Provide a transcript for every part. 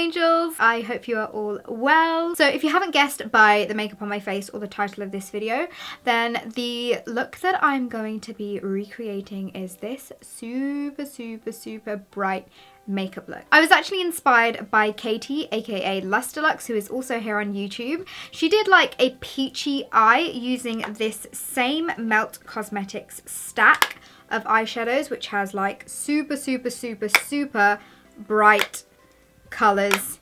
angels, I hope you are all well. So if you haven't guessed by the makeup on my face or the title of this video, then the look that I'm going to be recreating is this super bright makeup look. I was actually inspired by Katie, aka Lusterlux, who is also here on YouTube. She did like a peachy eye using this same Melt Cosmetics stack of eyeshadows, which has like super bright colors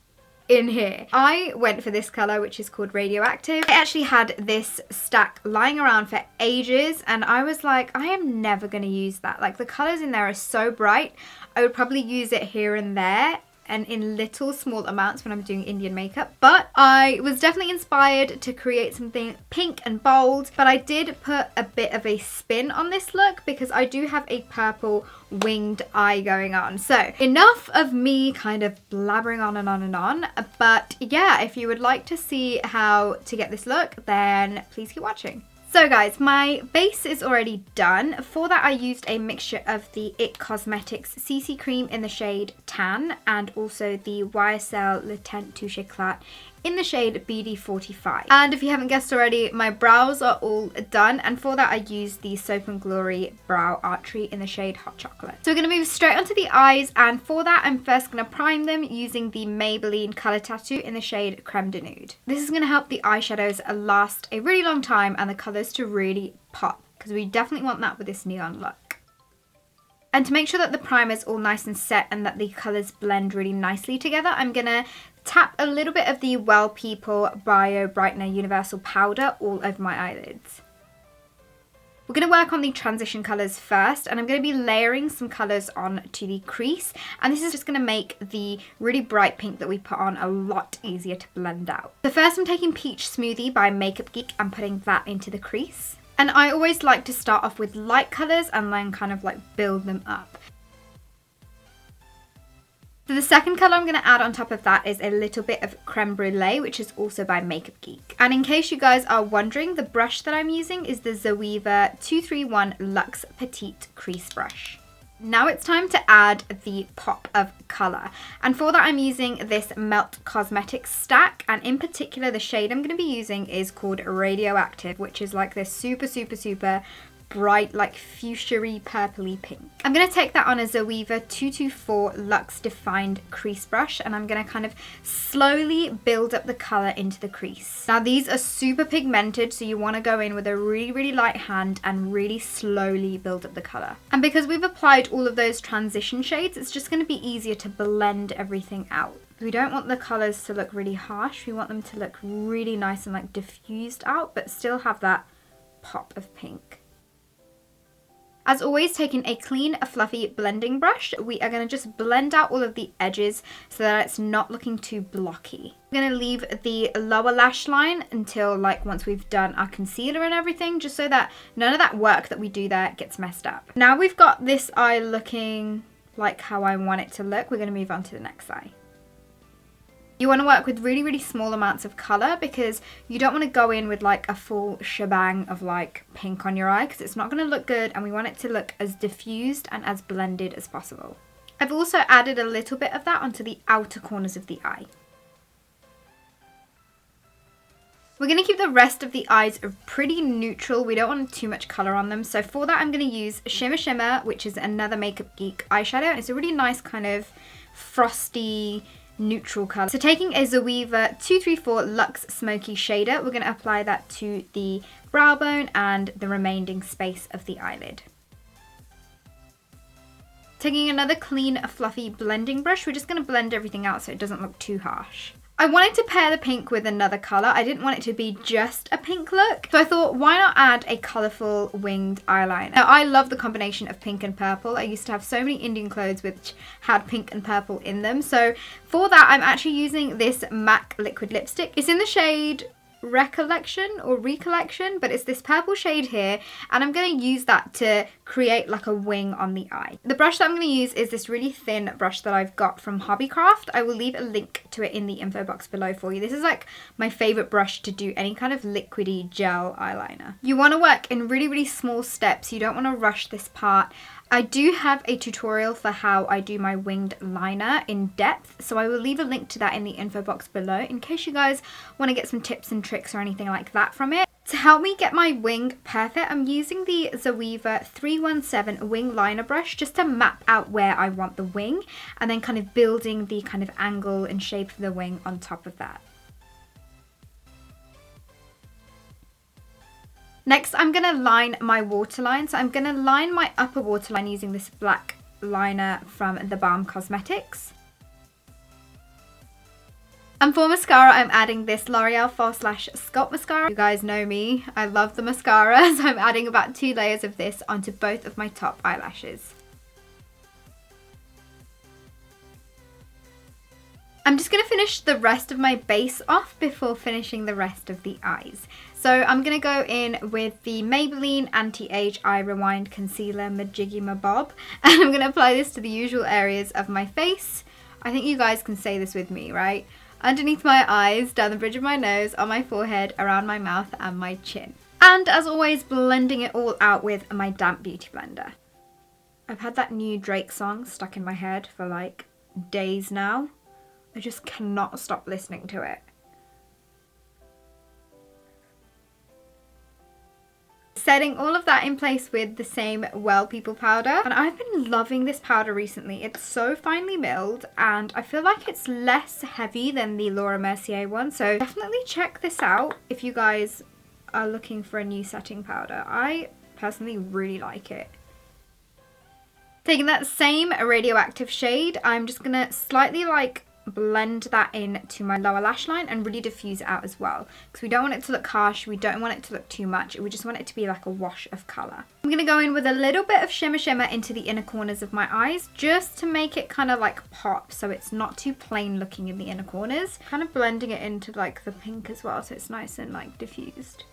in here. I went for this color, which is called Radioactive. I actually had this stack lying around for ages and I was like, I am never going to use that. Like, the colors in there are so bright. I would probably use it here and there and in little small amounts when I'm doing Indian makeup, but I was definitely inspired to create something pink and bold. But I did put a bit of a spin on this look because I do have a purple winged eye going on. So enough of me kind of blabbering on and on and on, but yeah, if you would like to see how to get this look, then please keep watching. So guys, my base is already done. For that I used a mixture of the IT Cosmetics CC Cream in the shade Tan and also the YSL Le Teint Touche Eclat in the shade BD45. And if you haven't guessed already, my brows are all done, and for that I used the Soap & Glory Brow Archery in the shade Hot Chocolate. So we're going to move straight onto the eyes, and for that I'm first going to prime them using the Maybelline Colour Tattoo in the shade Creme de Nude. This is going to help the eyeshadows last a really long time and the colours to really pop, because we definitely want that with this neon look. And to make sure that the primer is all nice and set and that the colours blend really nicely together, I'm going to tap a little bit of the Well People Bio Brightener Universal Powder all over my eyelids. We're going to work on the transition colours first, and I'm going to be layering some colours on to the crease, and this is just going to make the really bright pink that we put on a lot easier to blend out. So first I'm taking Peach Smoothie by Makeup Geek and putting that into the crease. And I always like to start off with light colours and then kind of like build them up. So the second colour I'm going to add on top of that is a little bit of Creme Brulee, which is also by Makeup Geek. And in case you guys are wondering, the brush that I'm using is the Zoeva 231 Luxe Petite Crease Brush. Now it's time to add the pop of colour, and for that I'm using this Melt Cosmetics stack, and in particular the shade I'm going to be using is called Radioactive, which is like this super bright, like fuchsia-y purpley pink. I'm going to take that on a Zoeva 224 Luxe Defined Crease Brush, and I'm going to kind of slowly build up the colour into the crease. Now these are super pigmented, so you want to go in with a really light hand and really slowly build up the colour. And because we've applied all of those transition shades, it's just going to be easier to blend everything out. We don't want the colours to look really harsh, we want them to look really nice and like diffused out, but still have that pop of pink. As always, taking a clean, fluffy blending brush, we are going to just blend out all of the edges so that it's not looking too blocky. I'm going to leave the lower lash line until like once we've done our concealer and everything, just so that none of that work that we do there gets messed up. Now we've got this eye looking like how I want it to look, we're going to move on to the next eye. You want to work with really small amounts of colour because you don't want to go in with like a full shebang of like pink on your eye, because it's not going to look good, and we want it to look as diffused and as blended as possible. I've also added a little bit of that onto the outer corners of the eye. We're going to keep the rest of the eyes pretty neutral. We don't want too much colour on them. So for that I'm going to use Shimma, which is another Makeup Geek eyeshadow, and it's a really nice kind of frosty neutral colour. So taking a Zoeva 234 Luxe Smoky Shader, we're going to apply that to the brow bone and the remaining space of the eyelid. Taking another clean, fluffy blending brush, we're just going to blend everything out so it doesn't look too harsh. I wanted to pair the pink with another colour. I didn't want it to be just a pink look. So I thought, why not add a colourful winged eyeliner? Now, I love the combination of pink and purple. I used to have so many Indian clothes which had pink and purple in them. So for that, I'm actually using this MAC liquid lipstick. It's in the shade Recollection or Recollection, but it's this purple shade here, and I'm going to use that to create like a wing on the eye. The brush that I'm going to use is this really thin brush that I've got from Hobbycraft. I will leave a link to it in the info box below for you. This is like my favourite brush to do any kind of liquidy gel eyeliner. You want to work in really small steps. You don't want to rush this part. I do have a tutorial for how I do my winged liner in depth, so I will leave a link to that in the info box below in case you guys want to get some tips and tricks or anything like that from it. To help me get my wing perfect, I'm using the Zoeva 317 wing liner brush just to map out where I want the wing and then kind of building the kind of angle and shape of the wing on top of that. Next, I'm going to line my waterline. So I'm going to line my upper waterline using this black liner from the Balm Cosmetics. And for mascara, I'm adding this L'Oreal False Lash Sculpt Mascara. You guys know me, I love the mascara, so I'm adding about 2 layers of this onto both of my top eyelashes. I'm just going to finish the rest of my base off before finishing the rest of the eyes. So I'm going to go in with the Maybelline Anti-Age Eye Rewind Concealer Majiggy Mabob. And I'm going to apply this to the usual areas of my face. I think you guys can say this with me, right? Underneath my eyes, down the bridge of my nose, on my forehead, around my mouth and my chin. And as always, blending it all out with my damp beauty blender. I've had that new Drake song stuck in my head for like days now. I just cannot stop listening to it. Setting all of that in place with the same Well People powder. And I've been loving this powder recently. It's so finely milled and I feel like it's less heavy than the Laura Mercier one. So definitely check this out if you guys are looking for a new setting powder. I personally really like it. Taking that same Radioactive shade, I'm just going to slightly like blend that in to my lower lash line and really diffuse it out as well, because we don't want it to look harsh, we don't want it to look too much, we just want it to be like a wash of colour. I'm going to go in with a little bit of shimmer into the inner corners of my eyes just to make it kind of like pop, so it's not too plain looking in the inner corners. Kind of blending it into like the pink as well, so it's nice and like diffused.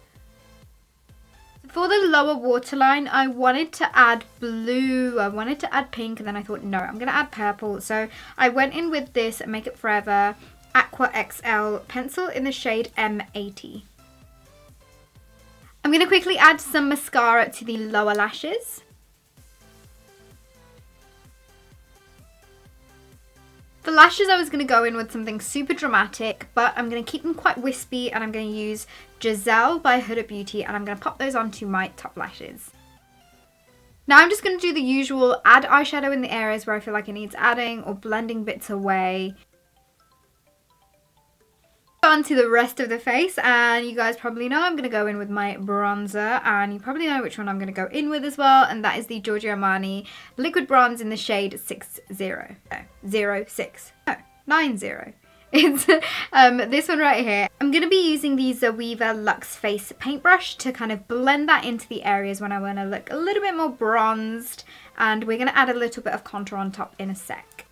For the lower waterline, I wanted to add blue, I wanted to add pink, and then I thought, no, I'm going to add purple. So I went in with this Make Up Forever Aqua XL pencil in the shade M80. I'm going to quickly add some mascara to the lower lashes. For lashes, I was going to go in with something super dramatic, but I'm going to keep them quite wispy, and I'm going to use Giselle by Huda Beauty, and I'm going to pop those onto my top lashes. Now I'm just going to do the usual, add eyeshadow in the areas where I feel like it needs adding or blending bits away. Onto the rest of the face, and you guys probably know I'm going to go in with my bronzer, and you probably know which one I'm going to go in with as well, and that is the Giorgio Armani Liquid Bronze in the shade 90. It's this one right here. I'm going to be using the Zoeva Luxe Face paintbrush to kind of blend that into the areas when I want to look a little bit more bronzed, and we're going to add a little bit of contour on top in a sec.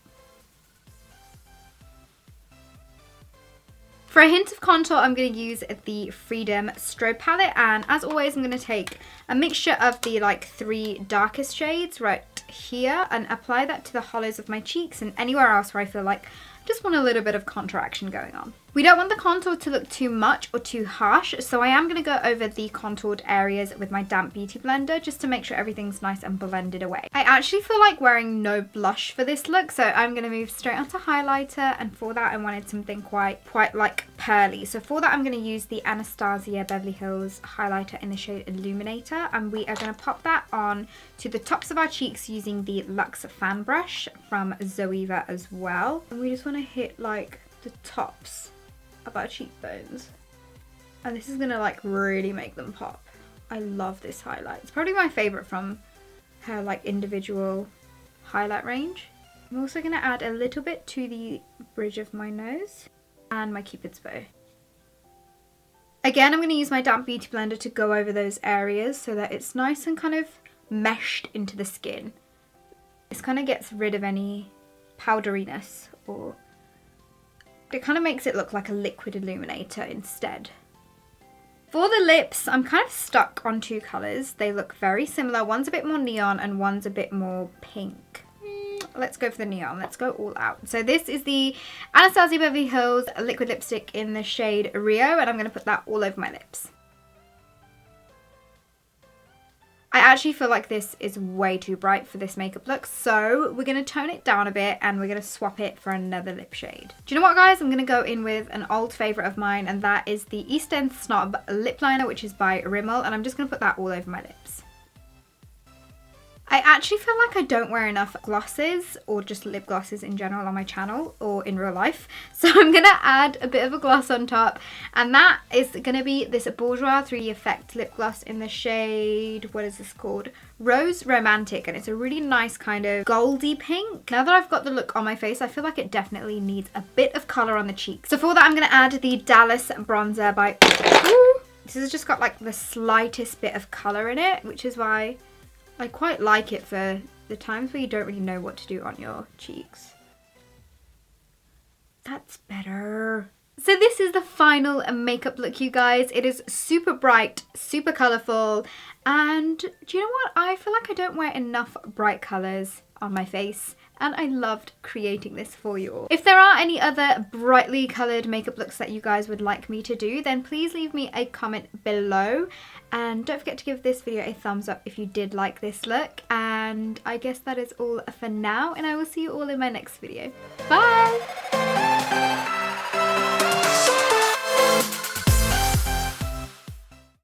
For a hint of contour, I'm going to use the Freedom Strobe palette, and as always, I'm going to take a mixture of the like 3 darkest shades right here and apply that to the hollows of my cheeks and anywhere else where I feel like I just want a little bit of contour action going on. We don't want the contour to look too much or too harsh, so I am going to go over the contoured areas with my damp beauty blender just to make sure everything's nice and blended away. I actually feel like wearing no blush for this look, so I'm going to move straight onto highlighter, and for that I wanted something quite like pearly. So for that I'm going to use the Anastasia Beverly Hills highlighter in the shade Illuminator, and we are going to pop that on to the tops of our cheeks using the Luxe Fan Brush from Zoeva as well. And we just want to hit like the tops of our cheekbones, and this is gonna like really make them pop. I love this highlight. It's probably my favorite from her like individual highlight range. I'm also gonna add a little bit to the bridge of my nose and my Cupid's bow. Again, I'm gonna use my damp beauty blender to go over those areas so that it's nice and kind of meshed into the skin. This kind of gets rid of any powderiness, or it kind of makes it look like a liquid illuminator instead. For the lips, I'm kind of stuck on 2 colours. They look very similar. One's a bit more neon and one's a bit more pink. Let's go for the neon. Let's go all out. So this is the Anastasia Beverly Hills Liquid Lipstick in the shade Rio, and I'm going to put that all over my lips. I actually feel like this is way too bright for this makeup look, so we're going to tone it down a bit and we're going to swap it for another lip shade. Do you know what, guys? I'm going to go in with an old favourite of mine, and that is the East End Snob lip liner, which is by Rimmel, and I'm just going to put that all over my lips. I actually feel like I don't wear enough glosses or just lip glosses in general on my channel or in real life. So I'm going to add a bit of a gloss on top, and that is going to be this Bourjois 3D Effect lip gloss in the shade, what is this called? Rose Romantic, and it's a really nice kind of goldy pink. Now that I've got the look on my face, I feel like it definitely needs a bit of colour on the cheeks. So for that, I'm going to add the Dallas bronzer by... Ooh, this has just got like the slightest bit of colour in it, which is why I quite like it for the times where you don't really know what to do on your cheeks. That's better. So this is the final makeup look, you guys. It is super bright, super colourful, and do you know what? I feel like I don't wear enough bright colours on my face, and I loved creating this for you all. If there are any other brightly coloured makeup looks that you guys would like me to do, then please leave me a comment below, and don't forget to give this video a thumbs up if you did like this look. And I guess that is all for now, and I will see you all in my next video. Bye!